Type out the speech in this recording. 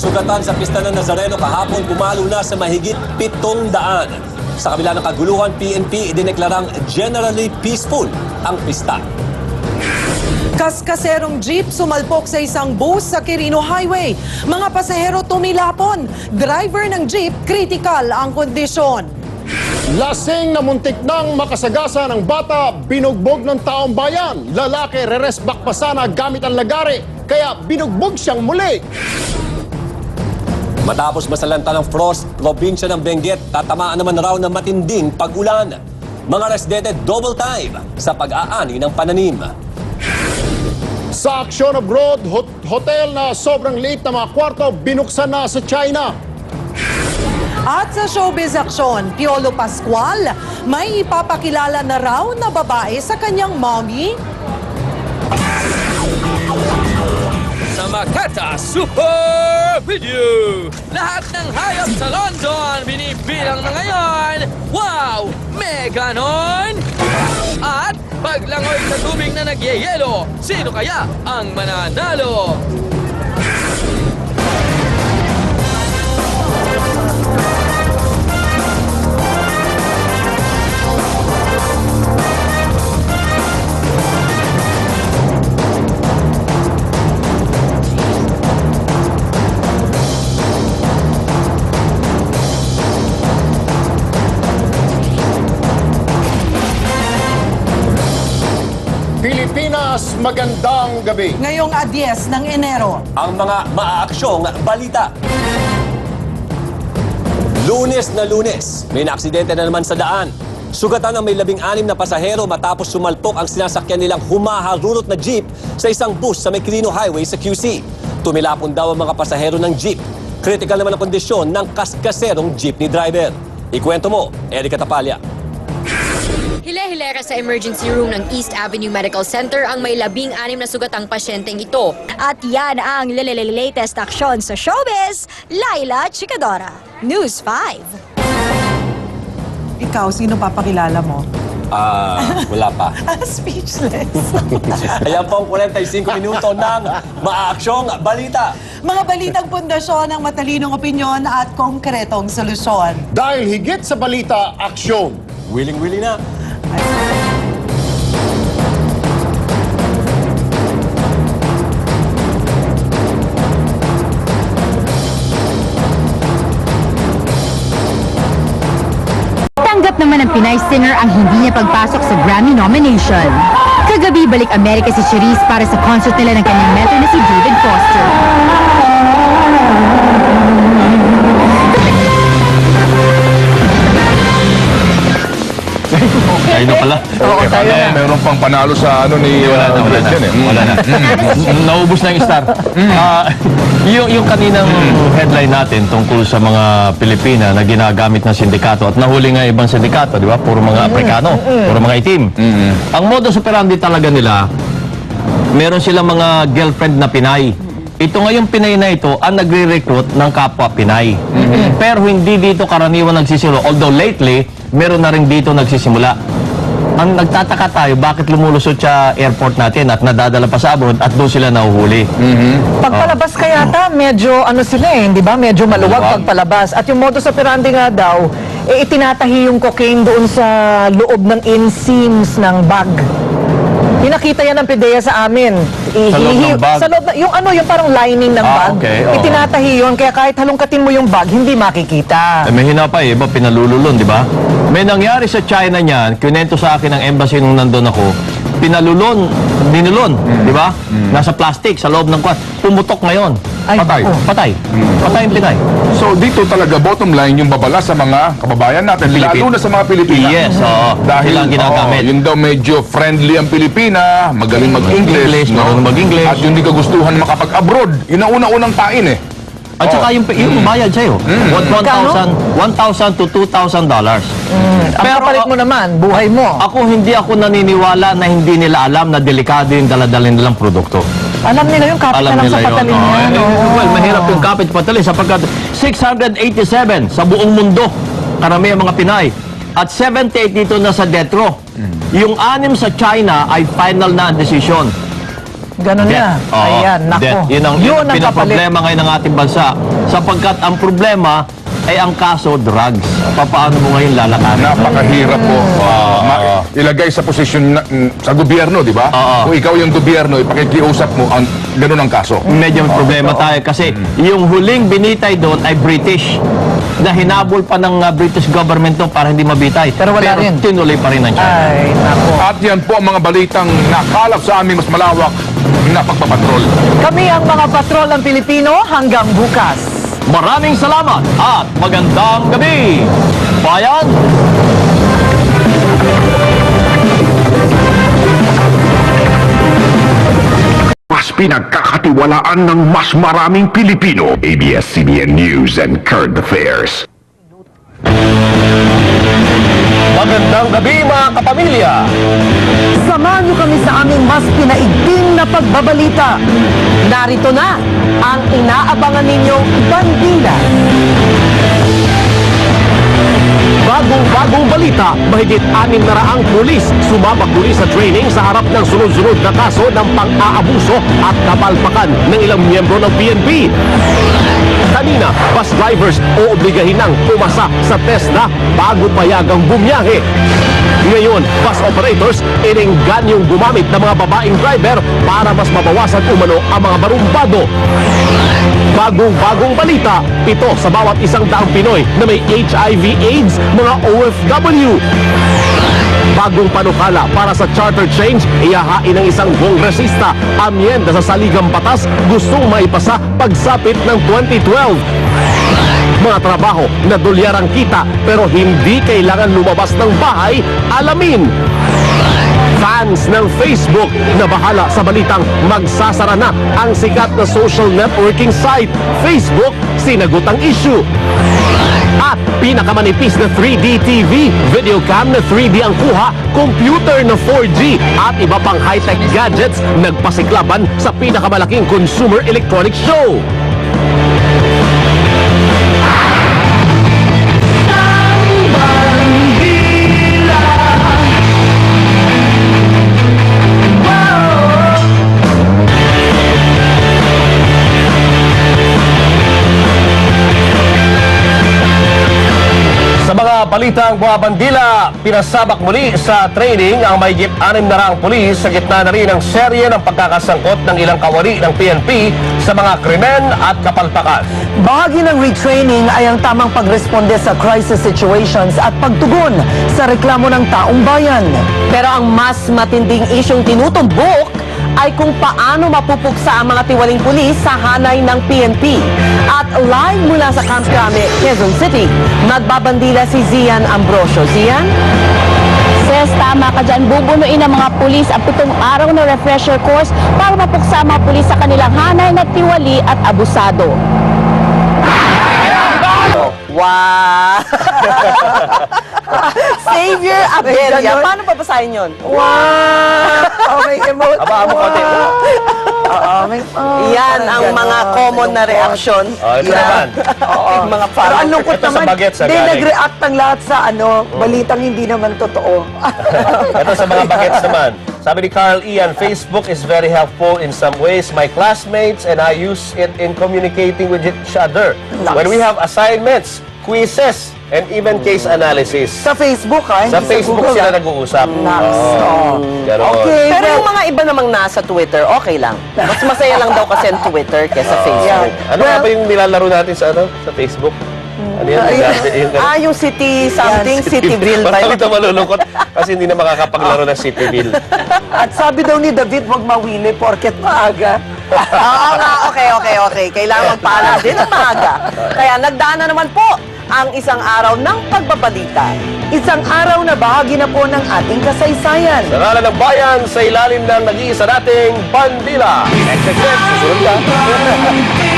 sugatan sa pista ng Nazareno kahapon pumalo na sa mahigit 700. Sa kabila ng kaguluhan, PNP idineklarang generally peaceful ang pista. Kaskaserong jeep sumalpok sa isang bus sa Quirino Highway. Mga pasahero tumilapon. Driver ng jeep, critical ang kondisyon. Lasing na muntik nang makasagasa ng bata, binugbog ng taong bayan. Lalaki reresbak pa sana gamit ang lagari, kaya binugbog siyang muli. Matapos masalanta ng frost, probinsya ng Benguet, tatamaan naman raw ng matinding pag-ulan. Mga residente double time sa pag-aani ng pananim. Sa Action Abroad, hotel na sobrang liit na mga kwarto, binuksan na sa China. At sa showbiz action, Piolo Pascual, may ipapakilala na raw na babae sa kanyang mommy. Sa Makata Super Video! Lahat ng hayop sa London binibilang na ngayon! Wow! Mega nun! At paglangoy sa tubig na nagyeyelo, sino kaya ang mananalo? Pilipinas, magandang gabi. Ngayong 10 ng Enero. Ang mga maaaksyong balita. Lunes na Lunes, may naaksidente na naman sa daan. Sugatan ng may 16 na pasahero matapos sumalpok ang sinasakyan nilang humaharurot na jeep sa isang bus sa may Quirino Highway sa QC. Tumilapon daw ang mga pasahero ng jeep. Critical naman ang kondisyon ng kaskaserong jeepney driver. Ikwento mo, Erica Tapalya. Hile-hilera sa emergency room ng East Avenue Medical Center ang may 16 na sugatang pasyenteng ito. At yan ang latest aksyon sa showbiz, Laila Chicadora, News 5. Ikaw, sino papakilala mo? Wala pa. Speechless. Ayan po ang 45 minuto ng maaaksyong balita. Mga balitang pundasyon ng matalinong opinyon at konkretong solusyon. Dahil higit sa balita, aksyon. Willing-willing na. Tanggap naman ng Pinay singer ang hindi niya pagpasok sa Grammy nomination. Kagabi, balik Amerika si Cherise para sa concert nila ng kanyang mentor na si David Foster. Tayo na pala. Oo, tayo na. Meron pang panalo sa ano ni Wala na. Naubos na yung star. Yung kaninang headline natin tungkol sa mga Pilipina na ginagamit ng sindikato at nahuli nga ibang sindikato, di ba? Puro mga Aprikano, puro mga itim. Ang modus operandi talaga nila, meron silang mga girlfriend na Pinay. Ito ngayong Pinay na ito ang nagre-recruit ng kapwa Pinay. Pero hindi dito karaniwan nagsisimula. Although lately, meron na rin dito nagsisimula. Ang nagtataka tayo, bakit lumulusot sa airport natin at nadadala pa sa abroad at doon sila nahuhuli. Pagpalabas ka yata, medyo ano sila di ba? Medyo maluwag pagpalabas. At yung modus operandi nga daw, itinatahi yung cocaine doon sa loob ng inseams ng bag. Pinakita yan ng PDEA sa amin. Sa loob ng bag? Sa loob, yung parang lining ng bag. Okay, Itinatahi yun, kaya kahit halongkatin mo yung bag, hindi makikita. May hina pa iba pinalululon, di ba? May nangyari sa China niyan, kinento sa akin ng embassy nung nandun ako, dinulon, di ba? Nasa plastic, sa loob ng kwan. Pumutok ngayon. Patay. Patay ang Pinay. So dito talaga bottom line yung babala sa mga kababayan natin, lalo na sa mga Pilipina. Yes, Dahil sila ang ginagamit. yun daw medyo friendly ang Pilipina, magaling mag-English, marunong mag-English. At yung hindi kagustuhan makapag-abroad. Yun ang una-unang pain At saka yung bayad sa'yo, $1,000 to $2,000. Ang kapalit mo naman, buhay mo. Hindi ako naniniwala na hindi nila alam na delikado yung daladalhin nilang produkto. Alam nila yung kapit na lang sa patalin yan. Well, mahirap yung kapit patalin sapagkat 687 sa buong mundo, karamihan mga Pinay. At 78 dito na sa death row. Yung 6 sa China ay final na decision. Ganun na. Oo, Ayan, nako. death. Yun ang kapalit. pinaproblema ngayon ng ating bansa. Sapagkat ang problema ay ang kaso, drugs. Paano mo ngayon lalakarin? Napakahirap po. Ilagay sa posisyon sa gobyerno, di ba? Kung ikaw yung gobyerno, ipakikiusap mo, ganun ang kaso. Medyo may problema tayo kasi yung huling binitay doon ay British na hinabol pa ng British government to para hindi mabitay. Pero wala rin. Tinuloy pa rin ng China. Ay, nako. At yan po ang mga balitang nakalap sa amin mas malawak na pagpapatrol. Kami ang mga patrol ng Pilipino hanggang bukas. Maraming salamat at magandang gabi! Bayan! Mas pinagkakatiwalaan ng mas maraming Pilipino. ABS-CBN News and Current Affairs. Magandang gabi mga kapamilya! Samahan niyo kami sa aming mas pinaigting na pagbabalita. Narito na ang inaabangan ninyong bandila. Bagong balita, mahigit 600 pulis sumabak muli sa training sa harap ng sunod-sunod na kaso ng pang-aabuso at kapalpakan ng ilang miyembro ng PNP. Kanina, bus drivers oobligahin ng pumasa sa TESDA bago payagang bumiyahe. Ngayon, bus operators inenggan yung gumamit ng mga babaeng driver para mas mabawasan umano ang mga barumbado. Bagong balita, 7 sa bawat 100 Pinoy na may HIV/AIDS, mga OFW. Bagong panukala para sa charter change, iyahain ng isang kongresista amyenda sa saligang batas gustong maipasa pagsapit ng 2012. Mga trabaho na dolyarang kita pero hindi kailangan lumabas ng bahay, alamin. Fans ng Facebook na bahala sa balitang magsasara na ang sikat na social networking site, Facebook, sinagot ang issue. At pinakamanipis na 3D TV, video cam na 3D ang kuha, computer na 4G at iba pang high-tech gadgets nagpasiklaban sa pinakamalaking consumer electronics show. Sa mga balitang buha bandila, pinasabak muli sa training ang mahigit 600 pulis sa gitna na rin ng serye ng pagkakasangkot ng ilang kawani ng PNP sa mga krimen at kapalpakan. Bahagi ng retraining ay ang tamang pagresponde sa crisis situations at pagtugon sa reklamo ng taong bayan. Pero ang mas matinding isyong tinutumbok ay kung paano mapupuksa ang mga tiwaling pulis sa hanay ng PNP. At live mula sa Camp Crame, Quezon City, nagbabandila si Zian Ambrosio. Zian? Ses, tama ka dyan. Bubunuin ng mga pulis ang 7 araw na refresher course para mapuksa ang mga pulis sa kanilang hanay na tiwali at abusado. Wow! Savior Abelia. Paano papasahin yun? Wow! Oh, may emote. Aba mo konti. Yan ang mga common na reaction. Ito naman. Mga parang. Pero ang lungkot Ito sa naman, bagets, hindi galing. nag-react ang lahat sa balitang hindi naman totoo. Ito sa mga bagets naman. Sabi ni Carl Ian, Facebook is very helpful in some ways. My classmates and I use it in communicating with each other. Nice. When we have assignments, quizzes, and even case analysis. Sa Facebook, ha? Sa Facebook Google, sila ha? nag-uusap. Ganon. Okay. Pero yung mga iba namang nasa Twitter, okay lang. Mas masaya lang daw kasi ang Twitter kaysa Facebook. Ano nga ba yung nilalaro natin sa Facebook? Ano yan? Yung City something, Cityville ba Parang yun? ito malulungkot kasi hindi na makakapaglaro ng Cityville. At sabi daw ni David, wag mawili porket maaga. Oo nga, okay. Kailangan paalam din ng maaga. Kaya nagdaan na naman po ang isang araw ng pagbabalita. Isang araw na bahagi na po ng ating kasaysayan. Sa ngalan ng bayan, sa ilalim ng nag-iisa nating bandila. Susunod ka.